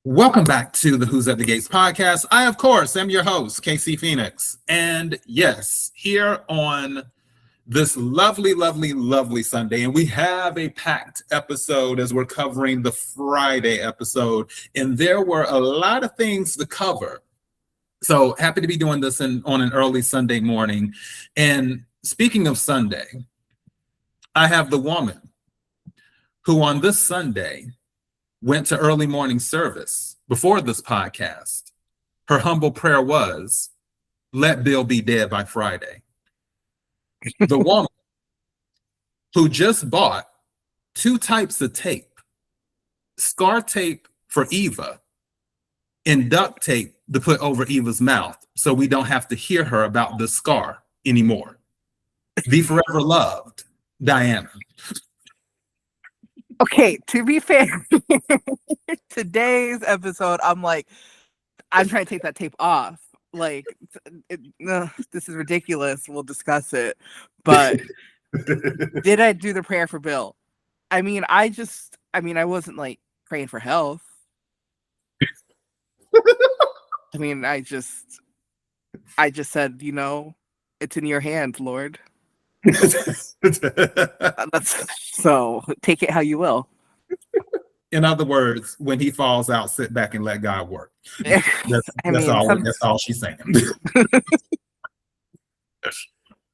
Welcome back to the Who's at the Gates podcast. I, of course, am your host, KC Phoenix. And yes, here on this lovely Sunday, and we have a packed episode as we're covering the Friday episode, and there were a lot of things to cover. So happy to be doing this on an early Sunday morning. And speaking of Sunday, I have the woman who on this Sunday went to early morning service before this podcast. Her humble prayer was, let Bill be dead by Friday. The woman who just bought 2 types of tape, scar tape for Eva and duct tape to put over Eva's mouth so we don't have to hear her about the scar anymore. The forever loved Diana. Okay, to be fair, today's episode, I'm trying to take that tape off. This is ridiculous. We'll discuss it. But did I do the prayer for Bill? I wasn't praying for health. I just said, it's in your hands, Lord. So take it how you will. In other words, when he falls out, sit back and let God work. That's all she's saying.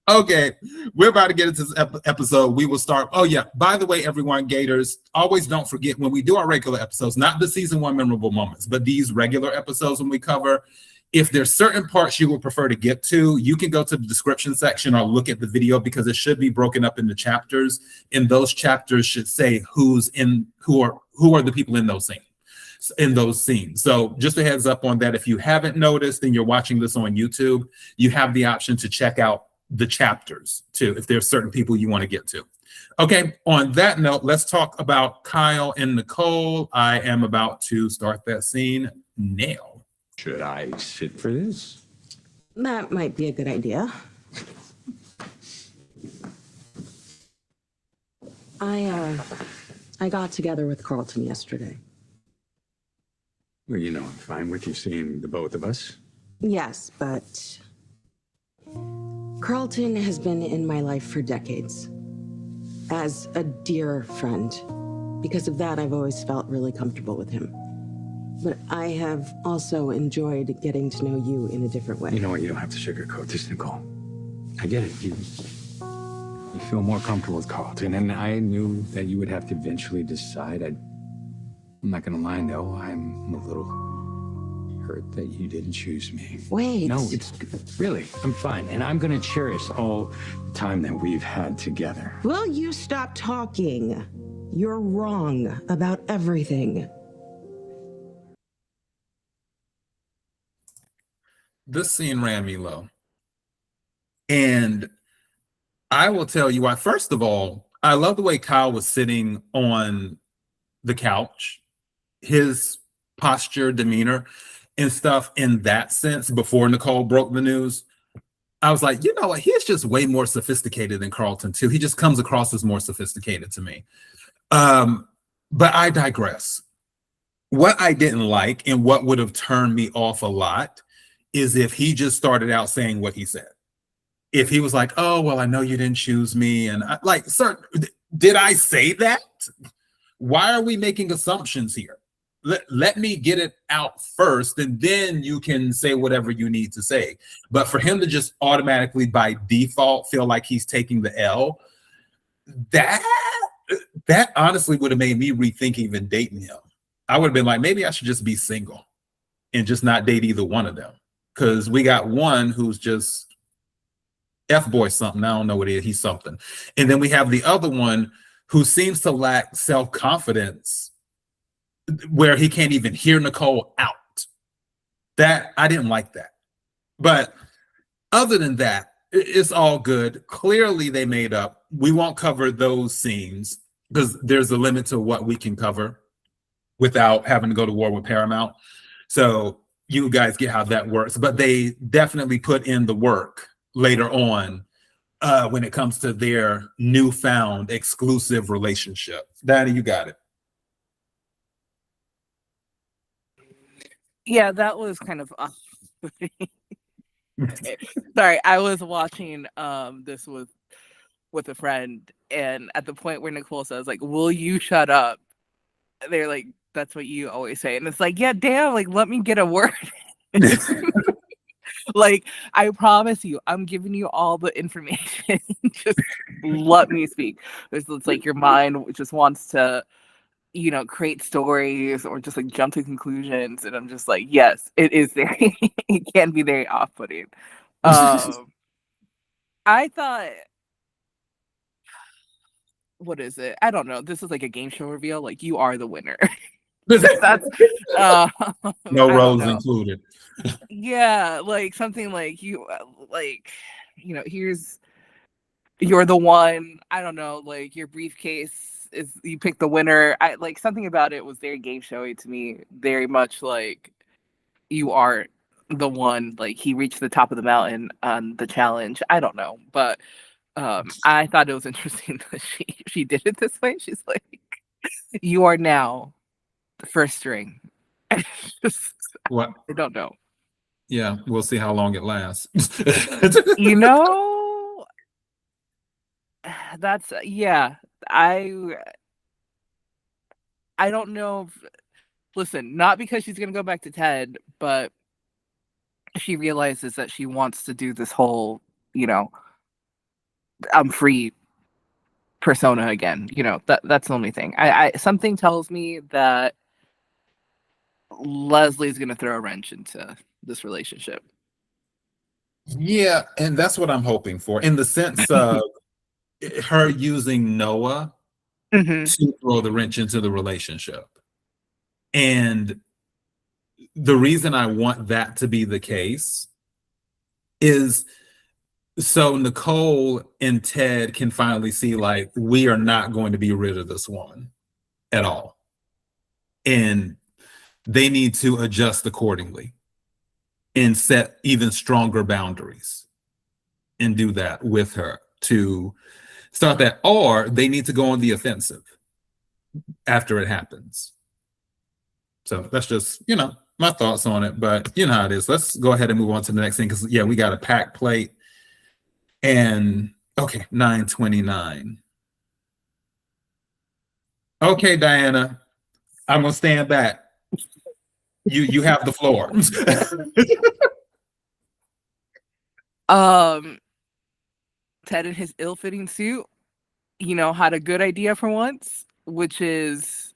Okay, we're about to get into this episode. We will start. Oh yeah, by the way, everyone, Gators, always don't forget when we do our regular episodes, not the season 1 memorable moments, but these regular episodes when we cover, if there's certain parts you would prefer to get to, you can go to the description section or look at the video because it should be broken up into chapters. And those chapters should say who are the people in those scenes. So just a heads up on that. If you haven't noticed and you're watching this on YouTube, you have the option to check out the chapters too, if there's certain people you want to get to. Okay, on that note, let's talk about Kial and Nicole. I am about to start that scene now. Should I sit for this? That might be a good idea. I got together with Carlton yesterday. Well, I'm fine with you seeing the both of us. Yes, but Carlton has been in my life for decades. As a dear friend. Because of that, I've always felt really comfortable with him. But I have also enjoyed getting to know you in a different way. You know what? You don't have to sugarcoat this, Nicole. I get it. You feel more comfortable with Carlton, and I knew that you would have to eventually decide. I'm not going to lie, though. I'm a little hurt that you didn't choose me. Wait. No, it's really, I'm fine. And I'm going to cherish all the time that we've had together. Will you stop talking? You're wrong about everything. This scene ran me low. And I will tell you why. First of all, I love the way Kyle was sitting on the couch, his posture, demeanor, and stuff in that sense before Nicole broke the news. I was like, you know what? He's just way more sophisticated than Carlton, too. He just comes across as more sophisticated to me. But I digress. What I didn't like and what would have turned me off a lot is if he just started out saying what he said. If he was like, oh, well, I know you didn't choose me. And sir, did I say that? Why are we making assumptions here? Let me get it out first, and then you can say whatever you need to say. But for him to just automatically by default feel like he's taking the L, that honestly would have made me rethink even dating him. I would have been like, maybe I should just be single and just not date either one of them. Because we got one who's just F-boy something. I don't know what it is. He's something. And then we have the other one who seems to lack self-confidence where he can't even hear Nicole out. That I didn't like that. But other than that, it's all good. Clearly they made up. We won't cover those scenes because there's a limit to what we can cover without having to go to war with Paramount. So you guys get how that works, but they definitely put in the work later on when it comes to their newfound exclusive relationship. Dani, you got it. Yeah, that was kind of sorry. I was watching this with a friend, and at the point where Nicole says like, "Will you shut up?" They're like, "That's what you always say," and it's like, yeah, damn, like let me get a word. Like, I promise you, I'm giving you all the information. Just let me speak. It's like your mind just wants to, create stories or just like jump to conclusions. And I'm just like, yes, it is very, it can be very off-putting. I thought, what is it? I don't know. This is like a game show reveal. Like, you are the winner. That's No I don't roles know. included. Yeah, like something like you're the one. I don't know, like your briefcase is, you pick the winner. I like something about it was very game showy to me, very much like you are the one. Like he reached the top of the mountain on the challenge. I don't know, but I thought it was interesting that she did it this way. She's like, you are now the first string. Just, What? I don't know. Yeah, we'll see how long it lasts. You know, that's yeah. I don't know. Listen, not because she's gonna go back to Ted, but she realizes that she wants to do this whole, I'm free persona again. That's the only thing. I something tells me that Leslie's gonna throw a wrench into this relationship. Yeah, and that's what I'm hoping for, in the sense of her using Noah to throw the wrench into the relationship. And the reason I want that to be the case is so Nicole and Ted can finally see, like, we are not going to be rid of this woman at all. And they need to adjust accordingly and set even stronger boundaries and do that with her to start that. Or they need to go on the offensive after it happens. So that's just, my thoughts on it. But you know how it is. Let's go ahead and move on to the next thing, because yeah, we got a packed plate. And okay, 9:29. Okay, Diana, I'm gonna stand back. You have the floor. Ted in his ill-fitting suit, had a good idea for once, which is,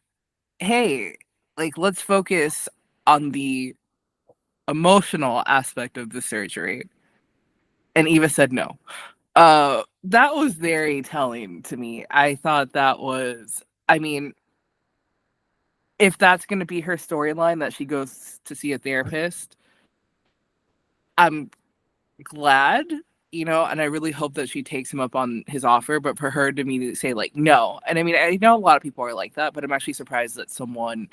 hey, like, let's focus on the emotional aspect of the surgery. And Eva said no. That was very telling to me. I thought that was, if that's going to be her storyline, that she goes to see a therapist, I'm glad, and I really hope that she takes him up on his offer. But for her to immediately say like no, and I know a lot of people are like that, but I'm actually surprised that someone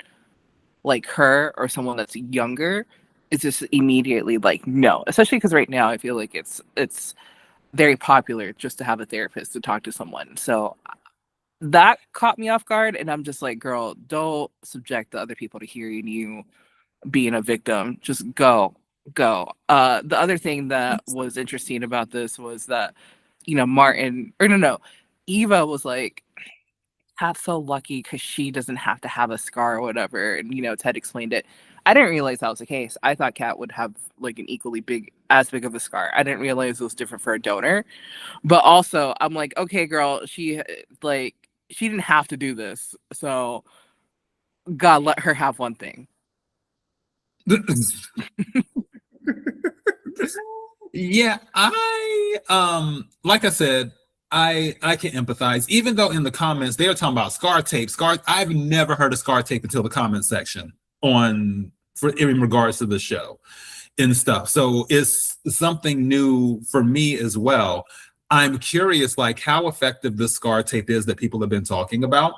like her or someone that's younger is just immediately like no, especially because right now I feel like it's very popular just to have a therapist to talk to someone. So that caught me off guard, and I'm just like, girl, don't subject the other people to hearing you being a victim. Just go. The other thing that was interesting about this was that, Martin, or no, Eva was like, Kat's so lucky because she doesn't have to have a scar or whatever. And, Ted explained it. I didn't realize that was the case. I thought Kat would have like an equally big of a scar. I didn't realize it was different for a donor. But also, I'm like, okay, girl, she didn't have to do this. So God, let her have one thing. Yeah, I like I said, I can empathize, even though in the comments they are talking about scar tape. I've never heard of scar tape until the comment section in regards to the show and stuff. So it's something new for me as well. I'm curious, like, how effective the scar tape is that people have been talking about.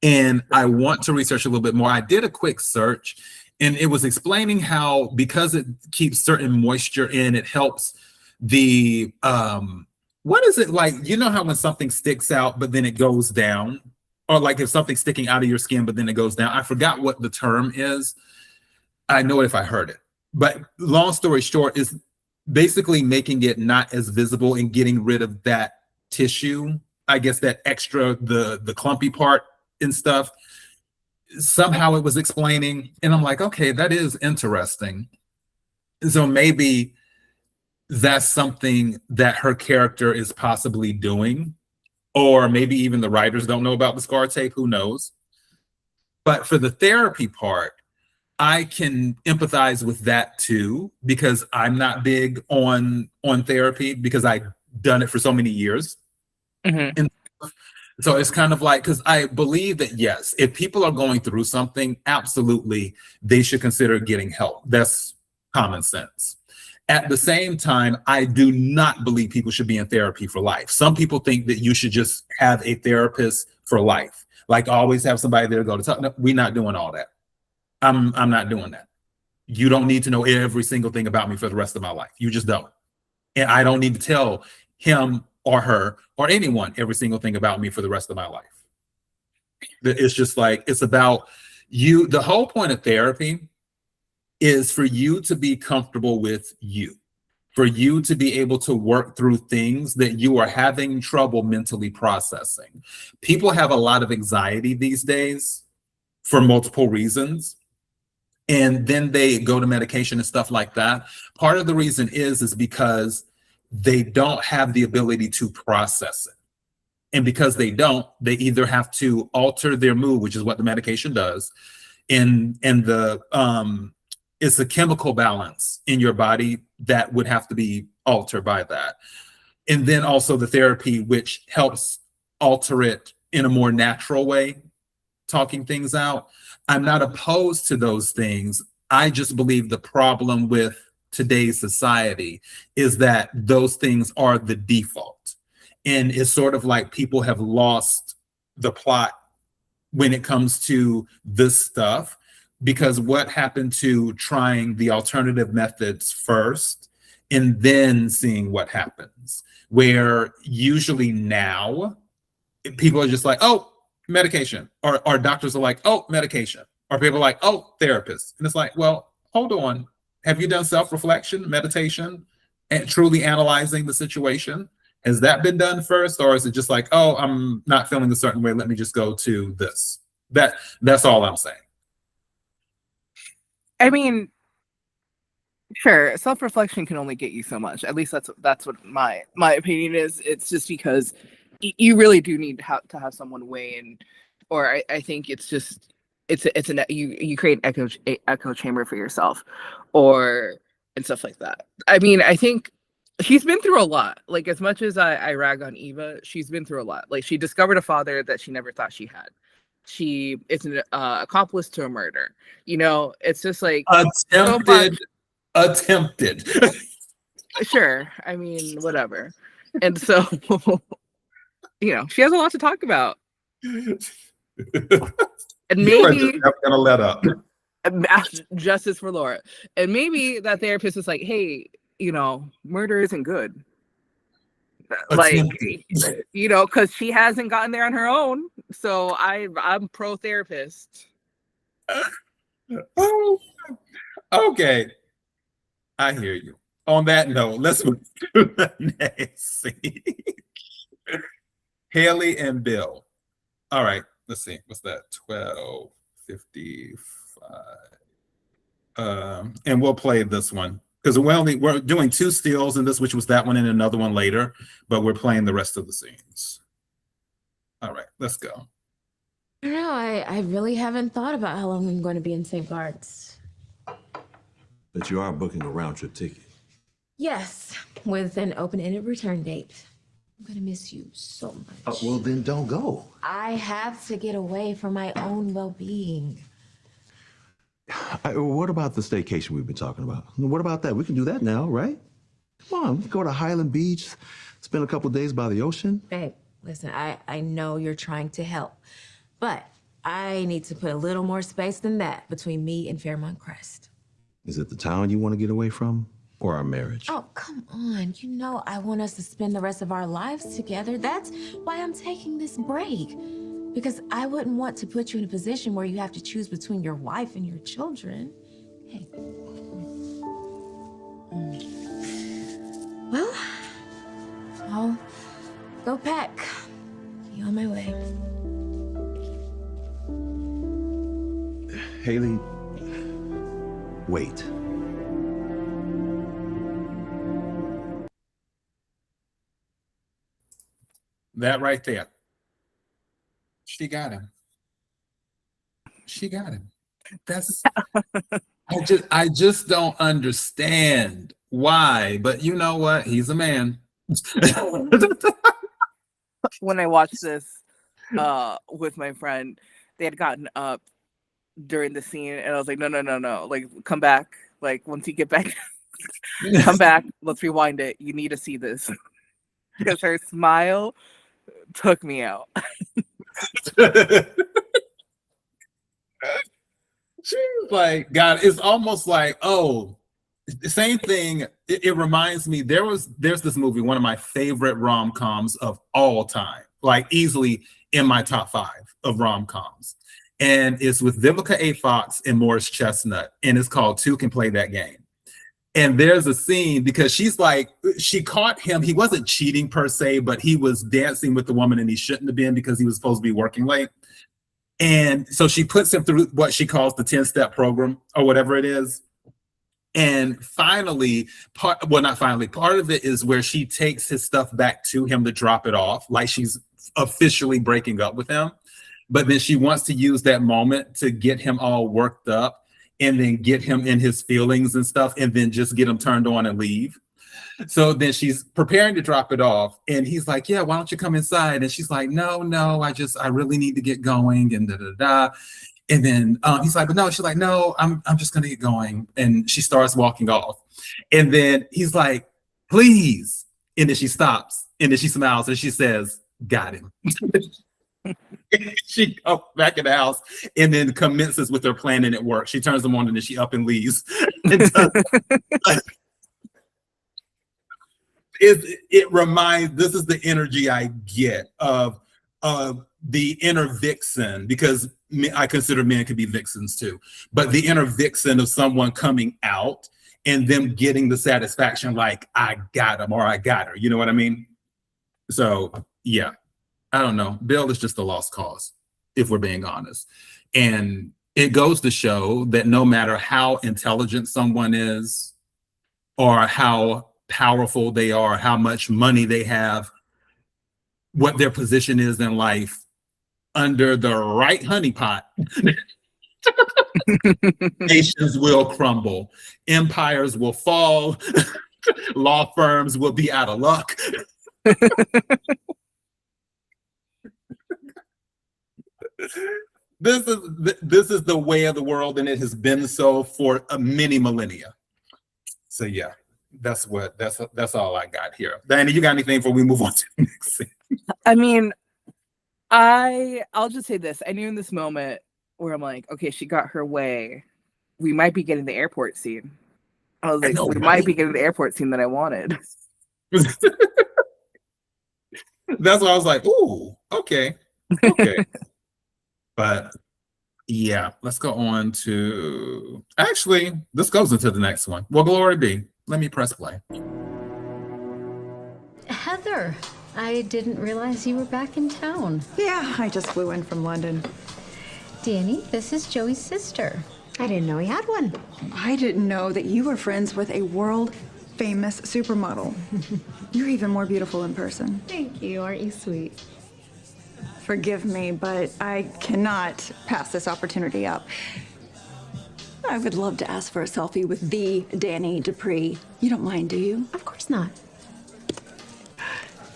And I want to research a little bit more. I did a quick search, and it was explaining how, because it keeps certain moisture in, it helps the, what is it like? You know how when something sticks out, but then it goes down? Or like if something's sticking out of your skin, but then it goes down. I forgot what the term is. I know it if I heard it. But long story short is basically making it not as visible and getting rid of that tissue. I guess that extra, the clumpy part and stuff. Somehow it was explaining, and I'm like, okay, that is interesting. So maybe that's something that her character is possibly doing, or maybe even the writers don't know about the scar tape, who knows? But for the therapy part, I can empathize with that too, because I'm not big on therapy because I've done it for so many years. Mhm. And so it's kind of like, because I believe that, yes, if people are going through something, absolutely, they should consider getting help. That's common sense. At the same time, I do not believe people should be in therapy for life. Some people think that you should just have a therapist for life. Like always have somebody there to go to talk. No, we're not doing all that. I'm not doing that. You don't need to know every single thing about me for the rest of my life. You just don't. And I don't need to tell him or her or anyone every single thing about me for the rest of my life. It's just like, it's about you. The whole point of therapy is for you to be comfortable with you, for you to be able to work through things that you are having trouble mentally processing. People have a lot of anxiety these days for multiple reasons. And then they go to medication and stuff like that. Part of the reason is because they don't have the ability to process it. And because they don't, they either have to alter their mood, which is what the medication does. And it's a chemical balance in your body that would have to be altered by that. And then also the therapy, which helps alter it in a more natural way, talking things out. I'm not opposed to those things. I just believe the problem with today's society is that those things are the default. And it's sort of like people have lost the plot when it comes to this stuff, because what happened to trying the alternative methods first and then seeing what happens, where usually now people are just like, oh, medication, or doctors are like, oh, medication, or people are like, oh, therapists. And it's like, well, hold on. Have you done self-reflection, meditation, and truly analyzing the situation? Has that been done first? Or is it just like, oh, I'm not feeling a certain way, let me just go to this? That's all I'm saying. I mean, sure, self-reflection can only get you so much. At least that's what my opinion is. It's just because you really do need to have someone weigh in, or I think it's just you create an echo chamber for yourself, and stuff like that. I mean, I think she's been through a lot. Like, as much as I rag on Eva, she's been through a lot. Like, she discovered a father that she never thought she had. She is an accomplice to a murder. You know, it's just like attempted. Sure, I mean, whatever. And so, you know, she has a lot to talk about. And maybe you are gonna let up. Justice for Laura. And maybe that therapist is like, hey, you know, murder isn't good. Like, you know, because she hasn't gotten there on her own. So I'm pro therapist. Oh, okay. I hear you. On that note, let's move to the next scene. Hayley and Bill. All right, let's see. What's that? 12:55. And we'll play this one because we're doing two stills in this, which was that one and another one later, but we're playing the rest of the scenes. All right, let's go. I don't know. I really haven't thought about how long I'm going to be in St. Barts. But you are booking a round trip ticket. Yes, with an open-ended return date. I'm going to miss you so much. Well, then don't go. I have to get away for my own well-being. What about the staycation we've been talking about? What about that? We can do that now, right? Come on, we can go to Highland Beach, spend a couple of days by the ocean. Babe, listen, I know you're trying to help, but I need to put a little more space than that between me and Fairmont Crest. Is it the town you want to get away from, or our marriage? Oh, come on. You know I want us to spend the rest of our lives together. That's why I'm taking this break. Because I wouldn't want to put you in a position where you have to choose between your wife and your children. Well, I'll go pack. Be on my way. Hayley, wait. That right there. She got him. She got him. That's I just don't understand why, but you know what? He's a man. When I watched this with my friend, they had gotten up during the scene, and I was like, no, like, come back. Like, once you get back, come back. Let's rewind it. You need to see this. Because her smile took me out. She's like, God, it's almost like, oh, the same thing. It reminds me, there's this movie, one of my favorite rom-coms of all time, like easily in my top 5 of rom-coms. And it's with Vivica A. Fox and Morris Chestnut, and it's called Two Can Play That Game. And there's a scene because she's like, she caught him. He wasn't cheating per se, but he was dancing with the woman and he shouldn't have been because he was supposed to be working late. And so she puts him through what she calls the 10-step program or whatever it is. And finally, part of it is where she takes his stuff back to him to drop it off, like she's officially breaking up with him. But then she wants to use that moment to get him all worked up and then get him in his feelings and stuff, and then just get him turned on and leave. So then she's preparing to drop it off, and he's like, yeah, why don't you come inside? And she's like, no, I really need to get going, and da-da-da. And then he's like, but no, she's like, no, I'm just gonna get going. And she starts walking off. And then he's like, please. And then she stops, and then she smiles, and she says, got him. She goes back in the house and then commences with her plan, and it works. She turns them on and then she up and leaves. It reminds, this is the energy I get of the inner vixen, because I consider men could be vixens too, but the inner vixen of someone coming out and them getting the satisfaction like, I got him or I got her. You know what I mean? So yeah. I don't know. Bill is just a lost cause, if we're being honest. And it goes to show that no matter how intelligent someone is, or how powerful they are, how much money they have, what their position is in life, under the right honeypot, nations will crumble, empires will fall, law firms will be out of luck. This is the way of the world, and it has been so for many millennia. So yeah, that's all I got here. Dani, you got anything before we move on to the next scene? I mean, I'll just say this. I knew in this moment where I'm like, okay, she got her way. We might be getting the airport scene. I was like, we might be getting the airport scene that I wanted. That's why I was like, ooh, okay. But yeah, let's go on to, actually, this goes into the next one. Well, glory be. Let me press play. Heather, I didn't realize you were back in town. Yeah, I just flew in from London. Dani, this is Joey's sister. I didn't know he had one. I didn't know that you were friends with a world-famous supermodel. You're even more beautiful in person. Thank you, aren't you sweet? Forgive me, but I cannot pass this opportunity up. I would love to ask for a selfie with the Dani Dupree. You don't mind, do you? Of course not.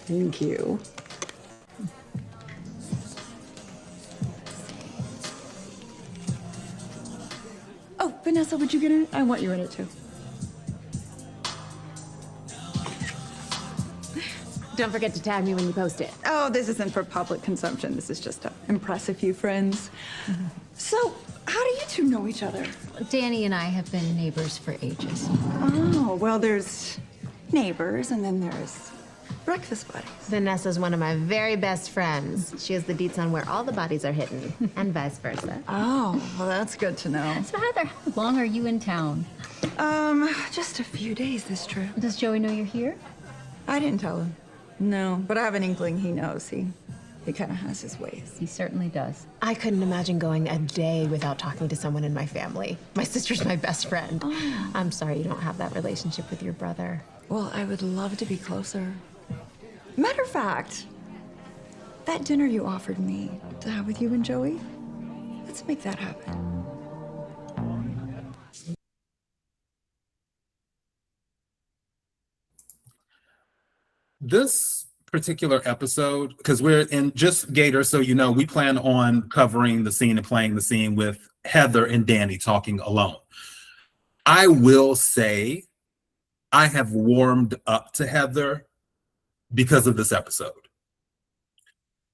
Thank you. Oh, Vanessa, would you get in it? I want you in it too. Don't forget to tag me when you post it. Oh, this isn't for public consumption. This is just to impress a few friends. Mm-hmm. So, how do you two know each other? Dani and I have been neighbors for ages. Oh, well, there's neighbors, and then there's breakfast buddies. Vanessa's one of my very best friends. She has the deets on where all the bodies are hidden, and vice versa. Oh, well, that's good to know. So Heather, how long are you in town? Just a few days this trip. Does Joey know you're here? I didn't tell him. No, but I have an inkling he knows. He kind of has his ways. He certainly does. I couldn't imagine going a day without talking to someone in my family. My sister's my best friend. Oh. I'm sorry you don't have that relationship with your brother. Well, I would love to be closer. Matter of fact, that dinner you offered me to have with you and Joey, let's make that happen. This particular episode, because we're in just Gator, so you know, we plan on covering the scene and playing the scene with Heather and Dani talking alone. I will say I have warmed up to Heather because of this episode.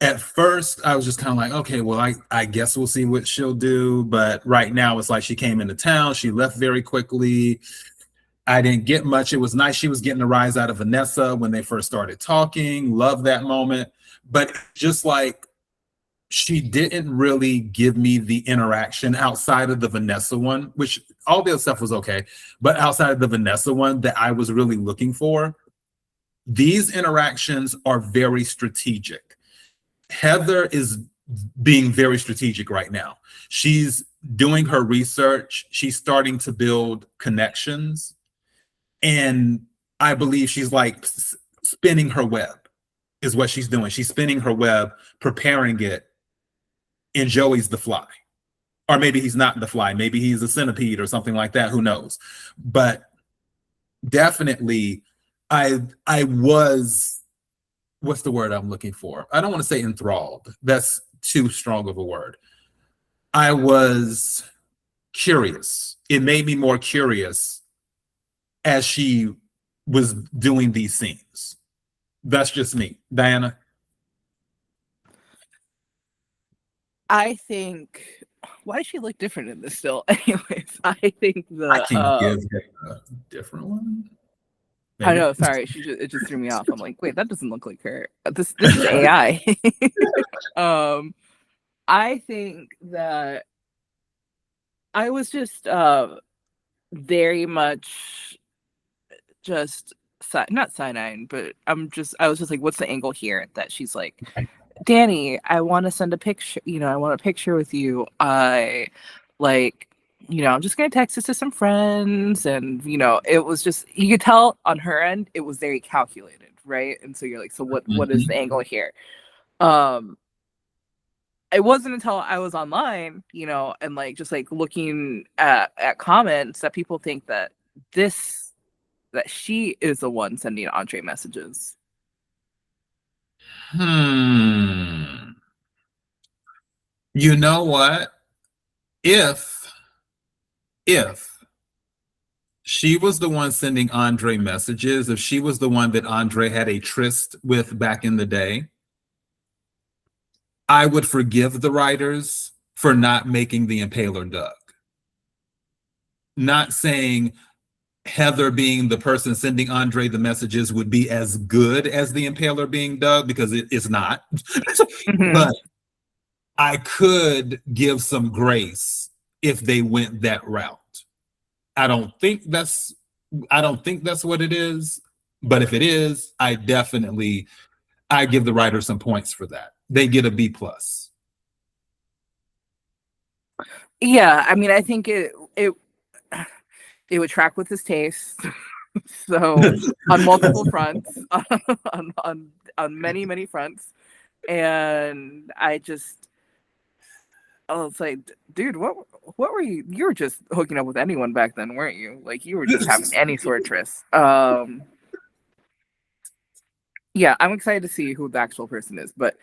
At first, I was just kind of like, okay, well, I guess we'll see what she'll do. But right now, it's like she came into town. She left very quickly. I didn't get much. It was nice. She was getting a rise out of Vanessa when they first started talking. Love that moment. But just like she didn't really give me the interaction outside of the Vanessa one, which all the other stuff was okay. But outside of the Vanessa one that I was really looking for, these interactions are very strategic. Heather is being very strategic right now. She's doing her research. She's starting to build connections. And I believe she's like spinning her web is what she's doing. She's spinning her web, preparing it. And Joey's the fly. Or maybe he's not the fly. Maybe he's a centipede or something like that. Who knows? But definitely, I was, what's the word I'm looking for? I don't want to say enthralled. That's too strong of a word. I was curious. It made me more curious as she was doing these scenes. That's just me. Diana? I think, why does she look different in this still? Anyways, I think I can give it a different one. Maybe. I know, sorry, it just threw me off. I'm like, wait, that doesn't look like her. This is AI. I think that I was just very much just not side-eyeing, but I was just like, what's the angle here? That she's like, Dani, I want to send a picture, I want a picture with you. I'm just gonna text this to some friends, and it was just, you could tell on her end it was very calculated, right? And so you're like, so what is the angle here? It wasn't until I was online, and like just like looking at comments that people think that she is the one sending Andre messages. You know what? If she was the one sending Andre messages, if she was the one that Andre had a tryst with back in the day, I would forgive the writers for not making the Impaler Doug. Not saying Heather being the person sending Andre the messages would be as good as the Impaler being Doug, because it is not. But I could give some grace if they went that route. I don't think that's what it is, but if it is, I give the writers some points for that. They get a B+. Yeah, I mean, I think it would track with his taste. So on multiple fronts, on many fronts. And I was like, dude, what were you? You were just hooking up with anyone back then, weren't you? Like, you were just having any sort of tryst. Yeah, I'm excited to see who the actual person is. But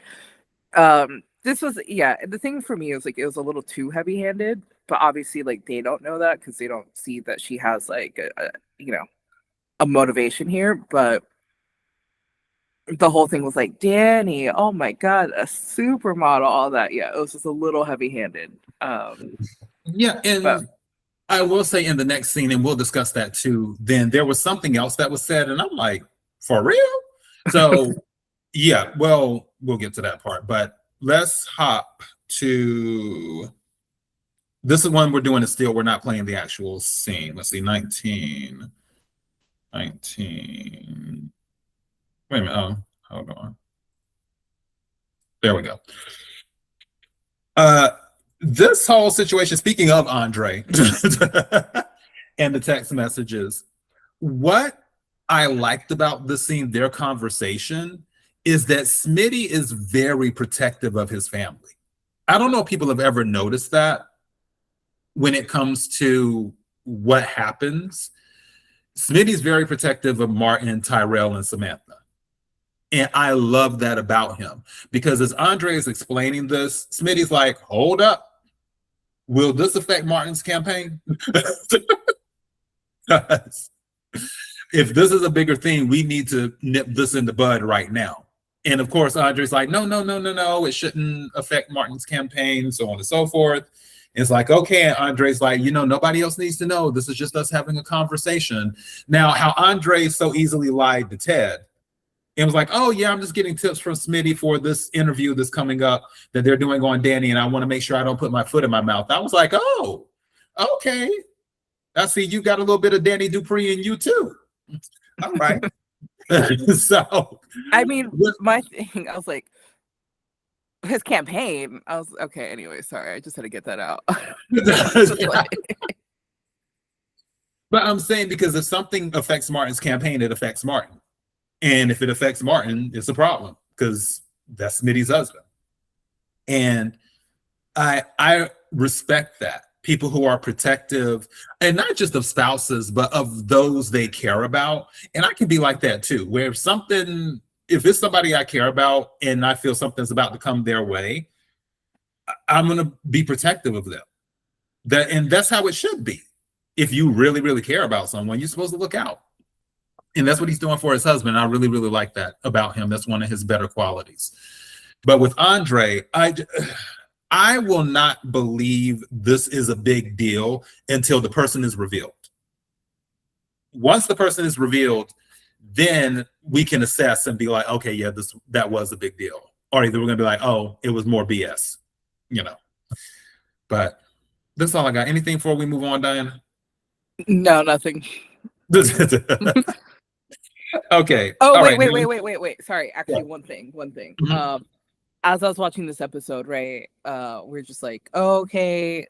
this was, the thing for me was like, it was a little too heavy-handed. But obviously, like, they don't know that because they don't see that she has like a motivation here. But the whole thing was like, Dani, oh my God, a supermodel, all that. Yeah, it was just a little heavy-handed. Yeah, and I will say in the next scene, and we'll discuss that too, then there was something else that was said, and I'm like, for real? So, yeah, well, we'll get to that part, but let's hop to this is one we're doing is still, we're not playing the actual scene. Let's see, 19. Wait a minute. Oh, hold on. There we go. This whole situation, speaking of Andre and the text messages, what I liked about this scene, their conversation, is that Smitty is very protective of his family. I don't know if people have ever noticed that when it comes to what happens. Smitty's very protective of Martin, Tyrell, and Samantha. And I love that about him, because as Andre is explaining this, Smitty's like, hold up. Will this affect Martin's campaign? If this is a bigger thing, we need to nip this in the bud right now. And of course, Andre's like, no, it shouldn't affect Martin's campaign, so on and so forth. It's like, okay, and Andre's like, nobody else needs to know. This is just us having a conversation. Now, how Andre so easily lied to Ted and was like, oh yeah, I'm just getting tips from Smitty for this interview that's coming up that they're doing on Dani, and I want to make sure I don't put my foot in my mouth. I was like, oh, okay. I see you got a little bit of Dani Dupree in you too. All right. So, I mean, my thing, I was like, his campaign, I was okay. Anyway, sorry, I just had to get that out. But I'm saying, because if something affects Martin's campaign, it affects Martin. And if it affects Martin, it's a problem, because that's Smitty's husband. And I respect that. People who are protective, and not just of spouses, but of those they care about. And I can be like that too, where if it's somebody I care about and I feel something's about to come their way, I'm going to be protective of them. And that's how it should be. If you really, really care about someone, you're supposed to look out. And that's what he's doing for his husband. I really, really like that about him. That's one of his better qualities. But with Andre, I will not believe this is a big deal until the person is revealed. Once the person is revealed, then we can assess and be like, okay, yeah, that was a big deal. Or either we're gonna be like, oh, it was more BS, But that's all I got. Anything before we move on, Diana? No, nothing. Okay. Oh, wait. Sorry. Actually, one thing. Mm-hmm. As I was watching this episode, right, we're just like, oh, okay.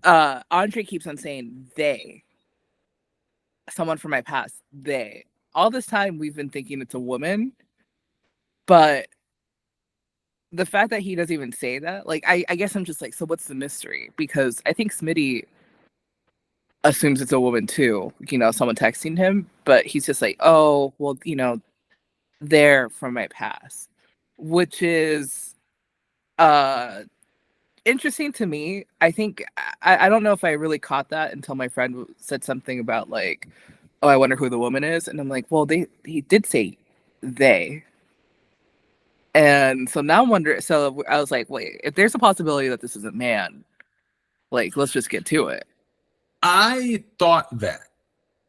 Andre keeps on saying they. Someone from my past, they. All this time we've been thinking it's a woman, but the fact that he doesn't even say that, like, I guess I'm just like, so what's the mystery? Because I think Smitty assumes it's a woman too, someone texting him, but he's just like, oh, well, they're from my past, which is interesting to me. I think I don't know if I really caught that until my friend said something about like, oh, I wonder who the woman is, and I'm like, well, he did say they, and so now I'm wondering. So I was like, wait, if there's a possibility that this is a man, like, let's just get to it. I thought that.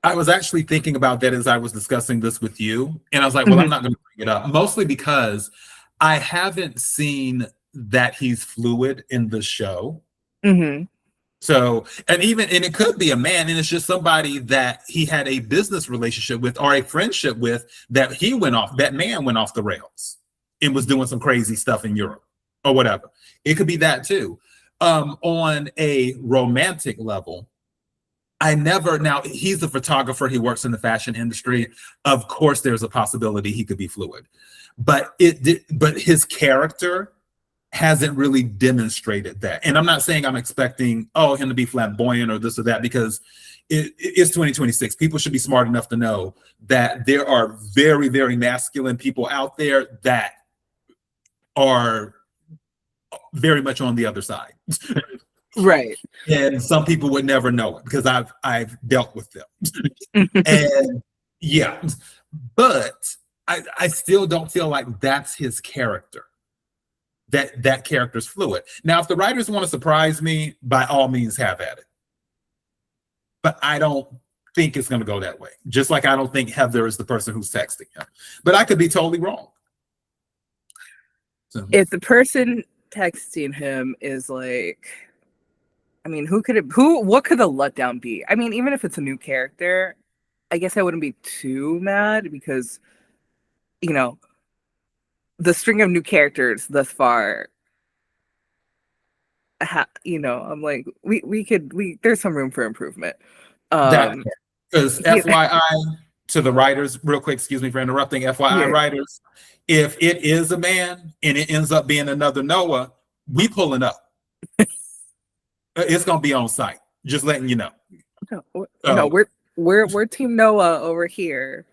I was actually thinking about that as I was discussing this with you, and I was like, well, I'm not going to bring it up, mostly because I haven't seen that he's fluid in the show. Mm-hmm. So, and it could be a man, and it's just somebody that he had a business relationship with or a friendship with, that man went off the rails and was doing some crazy stuff in Europe or whatever. It could be that too. On a romantic level, now he's a photographer. He works in the fashion industry. Of course, there's a possibility he could be fluid, but his character hasn't really demonstrated that. And I'm not saying I'm expecting him to be flamboyant or this or that, because it's 2026. People should be smart enough to know that there are very, very masculine people out there that are very much on the other side. Right. And some people would never know it, because I've dealt with them. And yeah, but I still don't feel like that's his character. That character's fluid. Now, if the writers want to surprise me, by all means have at it. But I don't think it's going to go that way. Just like I don't think Heather is the person who's texting him. But I could be totally wrong. So. If the person texting him is like, I mean, what could the letdown be? I mean, even if it's a new character, I guess I wouldn't be too mad because, you know, the string of new characters thus far, you know, I'm like, there's some room for improvement. Because FYI to the writers, real quick, excuse me for interrupting, FYI writers, if it is a man and it ends up being another Noah, we pulling up. It's gonna be on site. Just letting you know. No, we're Team Noah over here.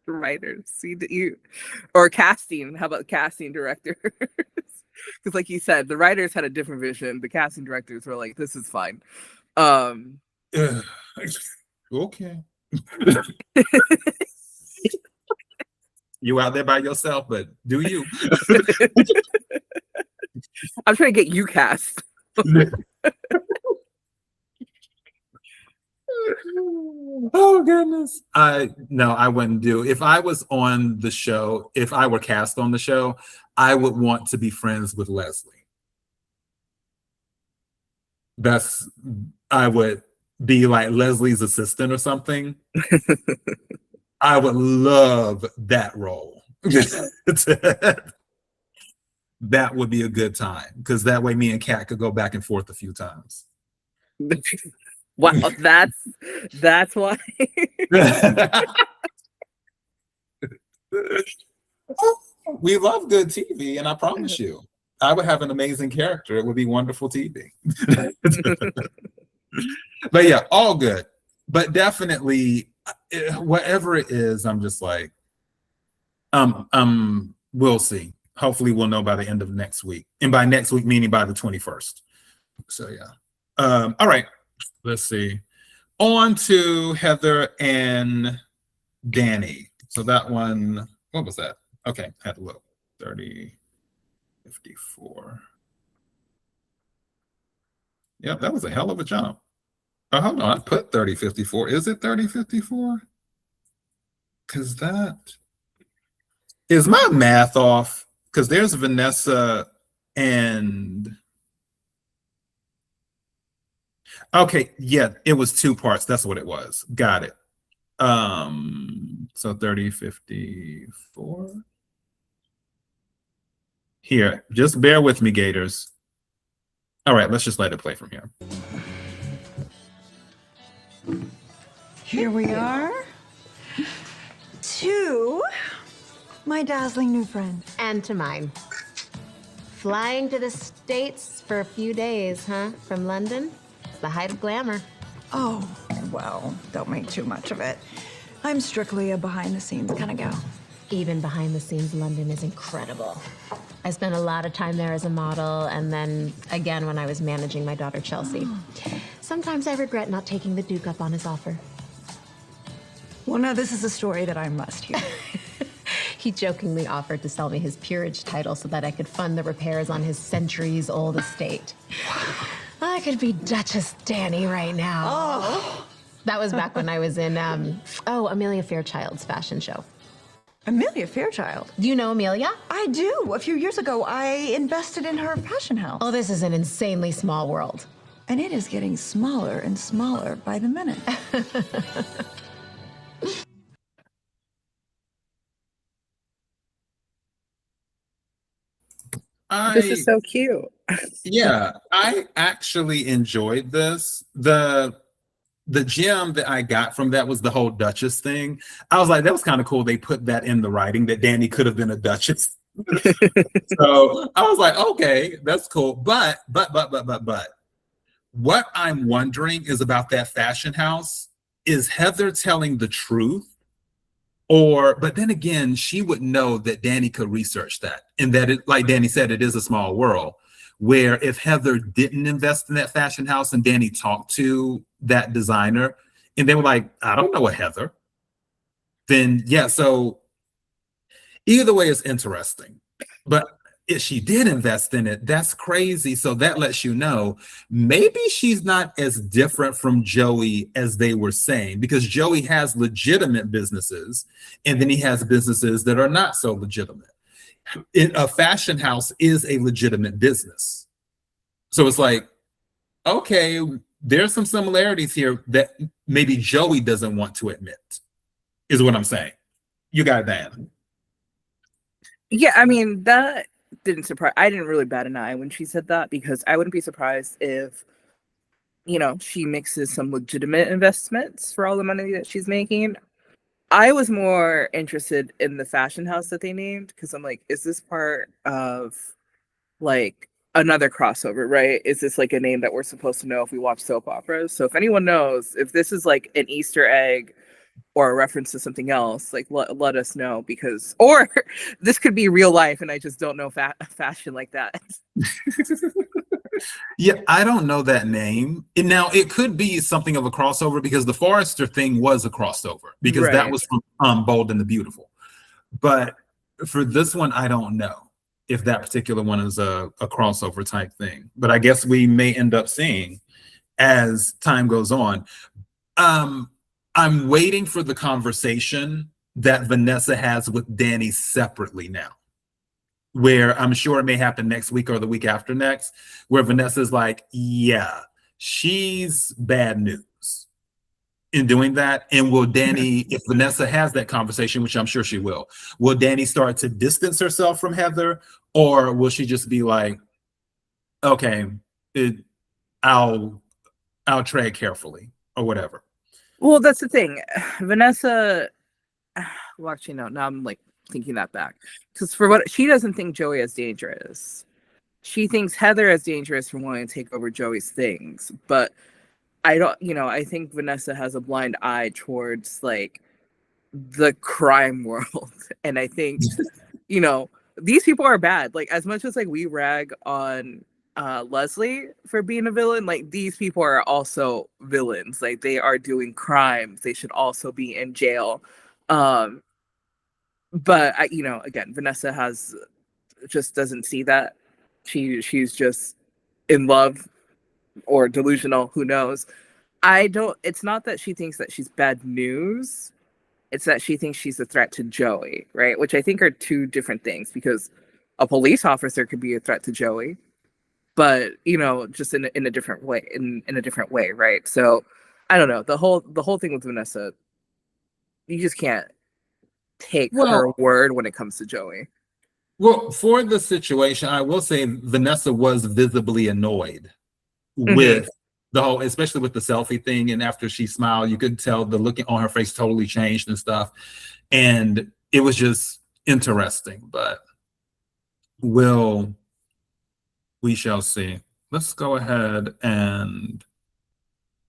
Writers, see you or casting. How about casting directors? Because, like you said, the writers had a different vision. The casting directors were like, "This is fine." Okay. You out there by yourself, but do you? I'm trying to get you cast. Oh goodness. No, I wouldn't do. If I was on the show, if I were cast on the show, I would want to be friends with Leslie. I would be like Leslie's assistant or something. I would love that role. That would be a good time because that way me and Kat could go back and forth a few times. Wow, that's why. We love good TV, and I promise you, I would have an amazing character. It would be wonderful TV. But yeah, all good. But definitely, whatever it is, I'm just like, we'll see. Hopefully, we'll know by the end of next week, and by next week meaning by the 21st. So yeah. All right. Let's see. On to Heather and Dani. So that one, what was that? Okay, had to look. 30, 54. Yep, that was a hell of a jump. Oh, hold on, I put 30, 54. Is it 30, 54? Because that is my math off. Because there's Vanessa and okay, yeah, it was 2 parts. That's what it was. Got it. So 30, 54. Here, just bear with me, Gators. All right, let's just let it play from here. Here we are. To my dazzling new friend. And to mine. Flying to the States for a few days, huh? From London? It's the height of glamour. Oh, well, don't make too much of it. I'm strictly a behind-the-scenes kind of gal. Even behind the scenes, London is incredible. I spent a lot of time there as a model, and then again when I was managing my daughter, Chelsea. Sometimes I regret not taking the Duke up on his offer. Well, now this is a story that I must hear. He jokingly offered to sell me his peerage title so that I could fund the repairs on his centuries-old estate. I could be Duchess Dani right now. Oh. That was back when I was in, Amelia Fairchild's fashion show. Amelia Fairchild? Do you know Amelia? I do. A few years ago, I invested in her fashion house. Oh, this is an insanely small world. And it is getting smaller and smaller by the minute. This is so cute. Yeah, I actually enjoyed this. The gem that I got from that was the whole Duchess thing. I was like, that was kind of cool. They put that in the writing that Dani could have been a Duchess. So I was like, okay, that's cool. But what I'm wondering is about that fashion house. Is Heather telling the truth? But then again, she would know that Dani could research that. And that it, like Dani said, it is a small world. Where if Heather didn't invest in that fashion house and Dani talked to that designer and they were like, I don't know a Heather, then yeah, so either way is interesting. But if she did invest in it, that's crazy. So that lets you know maybe she's not as different from Joey as they were saying, because Joey has legitimate businesses and then he has businesses that are not so legitimate. A fashion house is a legitimate business. So it's like, okay, there's some similarities here that maybe Joey doesn't want to admit, is what I'm saying. You got that. Yeah, I mean, that didn't surprise. I didn't really bat an eye when she said that, because I wouldn't be surprised if, you know, she mixes some legitimate investments for all the money that she's making. I was more interested in the fashion house that they named, because I'm like, is this part of like another crossover, right? Is this like a name that we're supposed to know if we watch soap operas? So if anyone knows if this is like an Easter egg or a reference to something else, like let us know, because, or this could be real life and I just don't know fashion like that. Yeah, I don't know that name. And now it could be something of a crossover, because the Forrester thing was a crossover, because that Right. was from Bold and the Beautiful. But for this one, I don't know if that particular one is a crossover type thing. But I guess we may end up seeing as time goes on. I'm waiting for the conversation that Vanessa has with Dani separately now, where I'm sure it may happen next week or the week after next, where Vanessa's like, yeah, she's bad news in doing that. And will Dani, if Vanessa has that conversation, which I'm sure she will Dani start to distance herself from Heather, or will she just be like, okay, I'll tread carefully or whatever? Well, that's the thing. Vanessa, well, actually, no, now I'm like thinking that back. Because for what she doesn't think Joey is dangerous. She thinks Heather is dangerous for wanting to take over Joey's things. But I don't, you know, I think Vanessa has a blind eye towards like the crime world. And I think, you know, these people are bad. Like, as much as like we rag on Leslie for being a villain, like these people are also villains. Like, they are doing crimes. They should also be in jail. But I, you know, again, Vanessa just doesn't see that. She's just in love or delusional, who knows. It's not that she thinks that she's bad news. It's that she thinks she's a threat to Joey, right? Which I think are two different things, because a police officer could be a threat to Joey, but, you know, just in a different way, in a different way, right? So I don't know. The whole thing with Vanessa, you just can't take her word when it comes to Joey. Well, for the situation, I will say Vanessa was visibly annoyed with the whole, especially with the selfie thing. And after she smiled, you could tell the look on her face totally changed and stuff. And it was just interesting, but we shall see. Let's go ahead and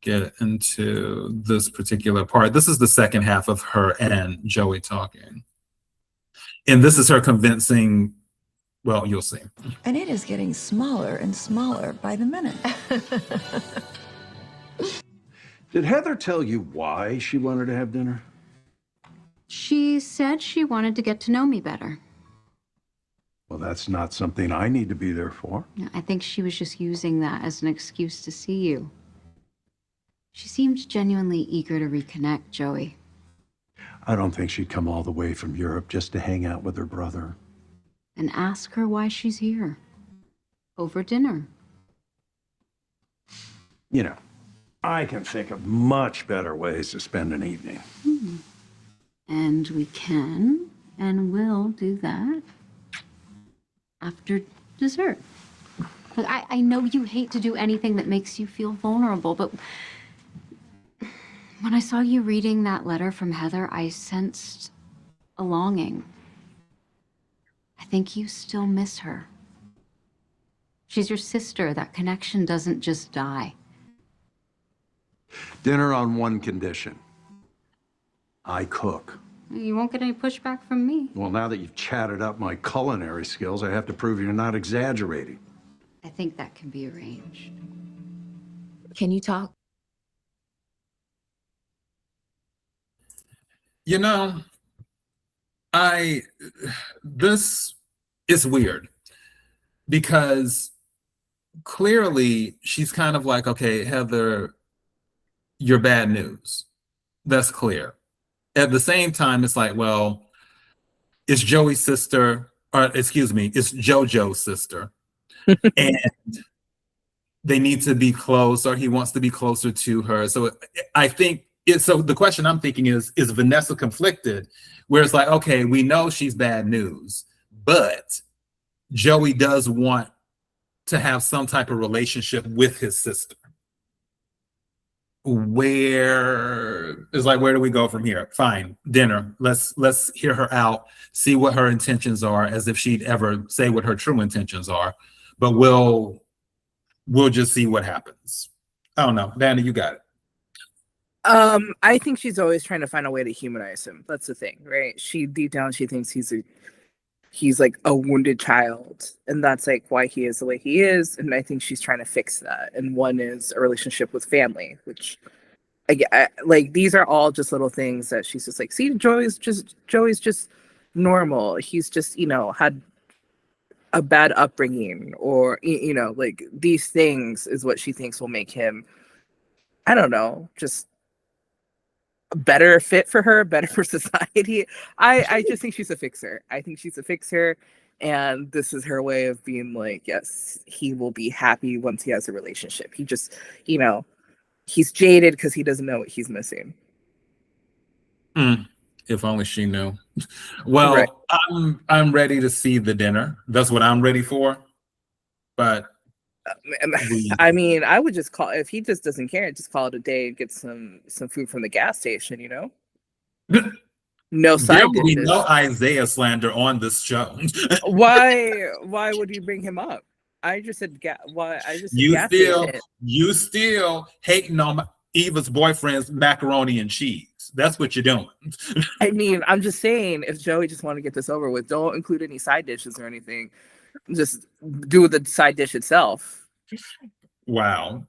get into this particular part. This is the second half of her and Joey talking. And this is her convincing, well, you'll see. And it is getting smaller and smaller by the minute. Did Heather tell you why she wanted to have dinner? She said she wanted to get to know me better. Well, that's not something I need to be there for. I think she was just using that as an excuse to see you. She seemed genuinely eager to reconnect, Joey. I don't think she'd come all the way from Europe just to hang out with her brother. And ask her why she's here. Over dinner. You know, I can think of much better ways to spend an evening. And we can and will do that after dessert. Look, I know you hate to do anything that makes you feel vulnerable, but when I saw you reading that letter from Heather, I sensed a longing. I think you still miss her. She's your sister. That connection doesn't just die. Dinner on one condition. I cook. You won't get any pushback from me. Well, now that you've chatted up my culinary skills, I have to prove you're not exaggerating. I think that can be arranged. Can you talk? You know, this is weird because clearly she's kind of like, okay, Heather, you're bad news. That's clear. At the same time, it's like, well, it's Joey's sister, or excuse me, it's JoJo's sister. And they need to be close, or he wants to be closer to her. So I think so the question I'm thinking is Vanessa conflicted, where it's like, okay, we know she's bad news, but Joey does want to have some type of relationship with his sister. Where do we go from here? Fine, dinner. Let's hear her out, see what her intentions are, as if she'd ever say what her true intentions are. But we'll just see what happens. I don't know. Dani, you got it. I think she's always trying to find a way to humanize him. That's the thing, right? She deep down she thinks he's like a wounded child, and that's like why he is the way he is. And I think she's trying to fix that. And one is a relationship with family, which I like. These are all just little things that she's just like, see, Joey's just normal. He's just, had a bad upbringing, or like these things is what she thinks will make him, I don't know, just a better fit for her, better for society. I just think she's a fixer. I think she's a fixer, and this is her way of being like, yes, he will be happy once he has a relationship. He just, he's jaded because he doesn't know what he's missing. If only she knew. Well, right. I'm ready to see the dinner. That's what I'm ready for. But I mean, I would just call, if he just doesn't care, just call it a day and get some food from the gas station, No side there will be dishes. no Isaiah slander on this show. Why would you bring him up? I just said you still hating on Eva's boyfriend's macaroni and cheese. That's what you're doing. I mean, I'm just saying, if Joey just want to get this over with, don't include any side dishes or anything. Just do the side dish itself. Wow.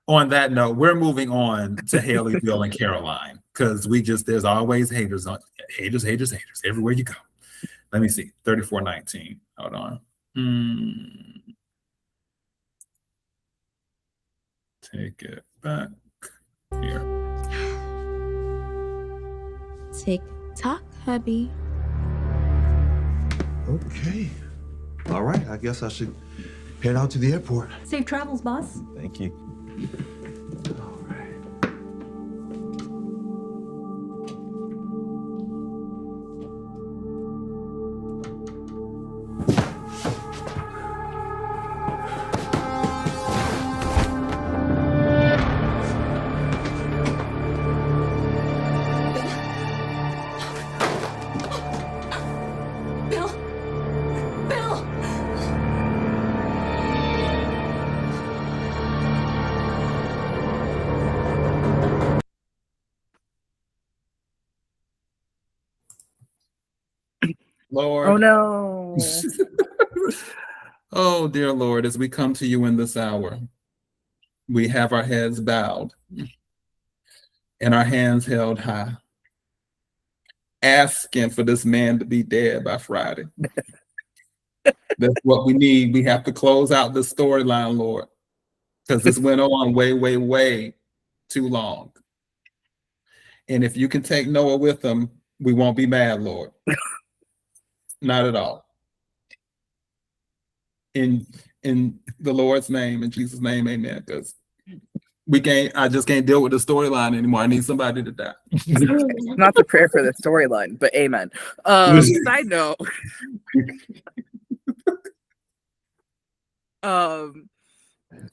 On that note, we're moving on to Hayley, Bill, and Caroline, because there's always haters everywhere you go. Let me see. 3419. Hold on. Take it back here. Tick tock, hubby. Okay. All right, I guess I should head out to the airport. Safe travels, boss. Thank you. All right. Lord. Oh no. Oh dear Lord, as we come to you in this hour, we have our heads bowed and our hands held high, asking for this man to be dead by Friday. That's what we need. We have to close out this storyline, Lord, because this went on way, way, way too long. And if you can take Noah with them, we won't be mad, Lord. Not at all. In the Lord's name, in Jesus' name, amen. Because I just can't deal with the storyline anymore. I need somebody to die. Not the prayer for the storyline, but amen. Side note.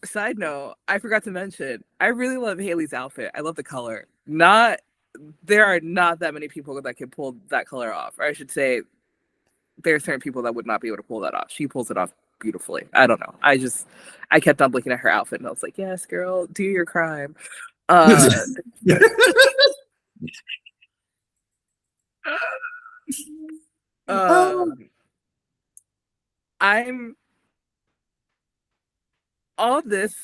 Side note, I forgot to mention, I really love Hayley's outfit. I love the color. There are not that many people that can pull that color off. Or I should say, there are certain people that would not be able to pull that off. She pulls it off beautifully. I don't know. I kept on looking at her outfit and I was like, yes, girl, do your crime. I'm all this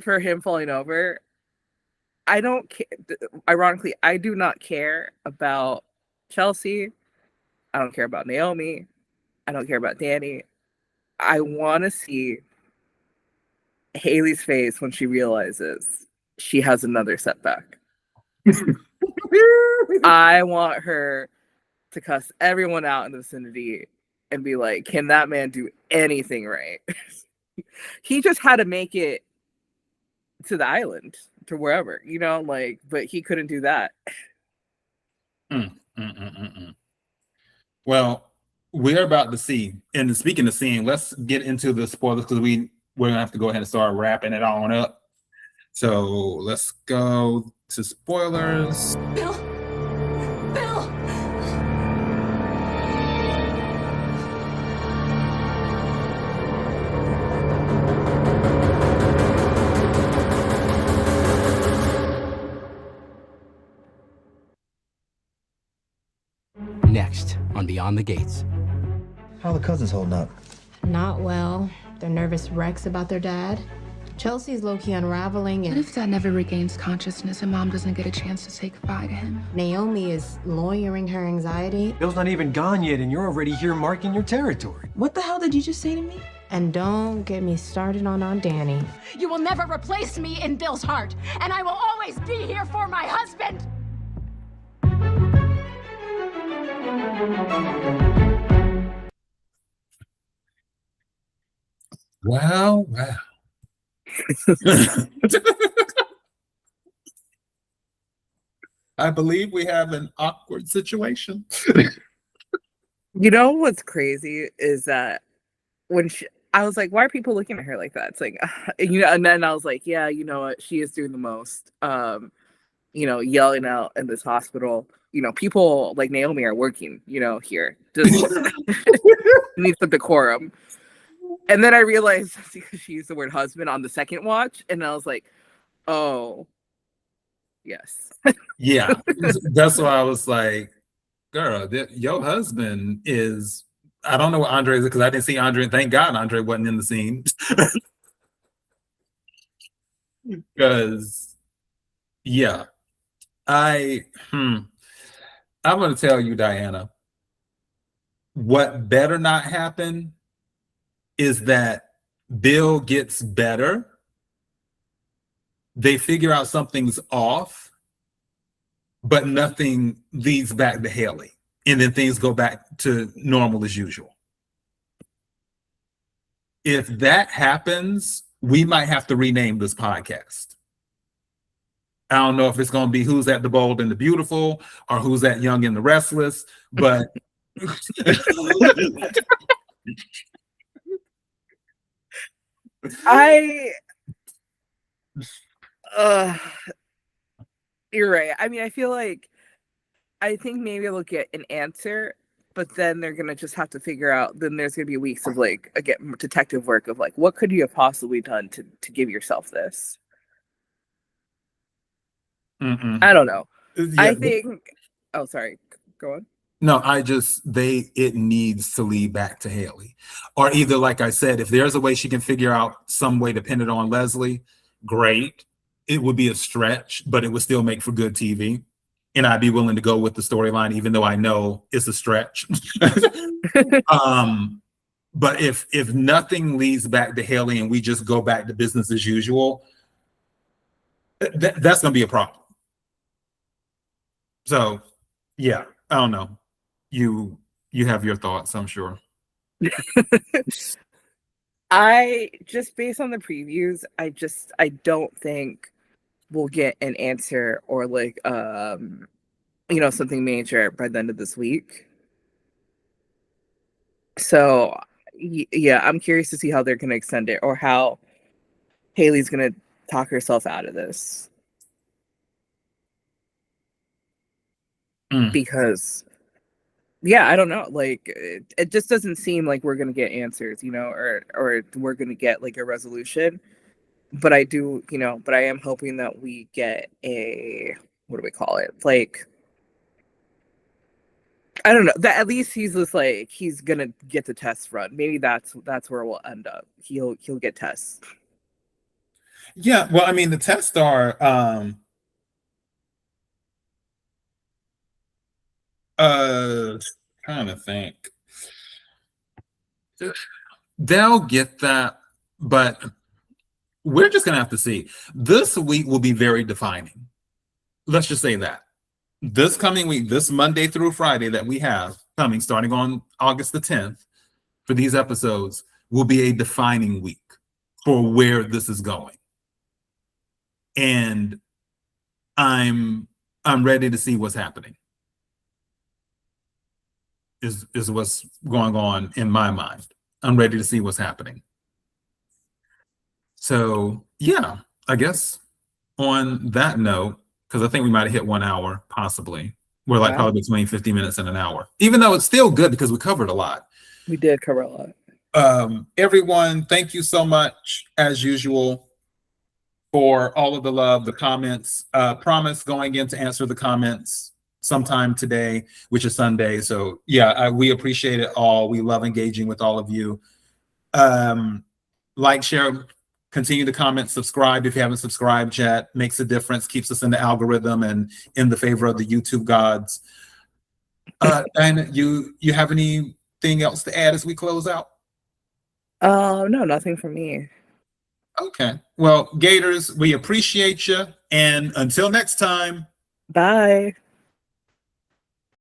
for him falling over. I don't care. Ironically, I do not care about Chelsea. I don't care about Naomi. I don't care about Dani. I want to see Hayley's face when she realizes she has another setback. I want her to cuss everyone out in the vicinity and be like, can that man do anything right? He just had to make it to the island, to wherever, you know, like, but he couldn't do that. Well, we're about to see. And speaking of seeing, let's get into the spoilers because we're gonna have to go ahead and start wrapping it on up. So let's go to spoilers. Bill! Bill! Next on Beyond the Gates. How are the cousins holding up? Not well. They're nervous wrecks about their dad. Chelsea's low-key unraveling, What and if Dad never regains consciousness and Mom doesn't get a chance to say goodbye to him? Naomi is lawyering her anxiety. Bill's not even gone yet, and you're already here marking your territory. What the hell did you just say to me? And don't get me started on Aunt Dani. You will never replace me in Bill's heart, and I will always be here for my husband. Wow. I believe we have an awkward situation. You know what's crazy is that when I was like, why are people looking at her like that? It's like, you know, and then I was like, yeah, you know what? She is doing the most. You know, yelling out in this hospital. You know, people like Naomi are working, you know, here. Just need some decorum. And then I realized because she used the word husband on the second watch, and I was like, oh, yes. Yeah, that's why I was like, girl, your husband is, I don't know what Andre is because I didn't see Andre. Thank God Andre wasn't in the scene. Because, yeah, I'm going to tell you, Diana, what better not happen is that Bill gets better. They figure out something's off, but nothing leads back to Hayley. And then things go back to normal as usual. If that happens, we might have to rename this podcast. I don't know if it's going to be Who's That the Bold and the Beautiful or Who's That Young and the Restless, but you're right. I mean, I feel like I think maybe they'll get an answer, but then they're gonna just have to figure out. Then there's gonna be weeks of like again detective work of like, what could you have possibly done to give yourself this? I don't know. Yeah, I think. Oh, sorry. Go on. no, it needs to lead back to Hayley. Or either, like I said, if there's a way she can figure out some way to pin it on Leslie, great. It would be a stretch, but it would still make for good TV. And I'd be willing to go with the storyline, even though I know it's a stretch. But if nothing leads back to Hayley and we just go back to business as usual, that's going to be a problem. So, yeah, I don't know. You have your thoughts, I'm sure. I just based on the previews, I don't think we'll get an answer or like you know, something major by the end of this week. So yeah, I'm curious to see how they're gonna extend it or how Hayley's gonna talk herself out of this. Because yeah, I don't know. Like it just doesn't seem like we're gonna get answers, you know, or we're gonna get like a resolution. But I do, you know, but I am hoping that we get a, what do we call it? Like, I don't know. That at least he's just like he's gonna get the test run. Maybe that's where we'll end up. He'll get tests. Yeah, well, I mean, the tests are trying to think. they'll get that, but we're just gonna have to see. This week will be very defining. Let's just say that. This coming week, this Monday through Friday that we have coming, starting on August the 10th, for these episodes, will be a defining week for where this is going. And I'm ready to see what's happening. Is what's going on in my mind. I'm ready to see what's happening. So yeah, I guess on that note, because I think we might have hit 1 hour, possibly. We're like probably between 50 minutes and an hour, even though it's still good because we covered a lot. We did cover a lot. Everyone, thank you so much, as usual, for all of the love, the comments. Promise going in to answer the comments sometime today, which is Sunday. So yeah, we appreciate it all. We love engaging with all of you. Like, share, continue to comment, subscribe if you haven't subscribed yet. Makes a difference, keeps us in the algorithm and in the favor of the YouTube gods. And you have anything else to add as we close out? No, nothing from me. Okay. Well, Gators, we appreciate you. And until next time. Bye.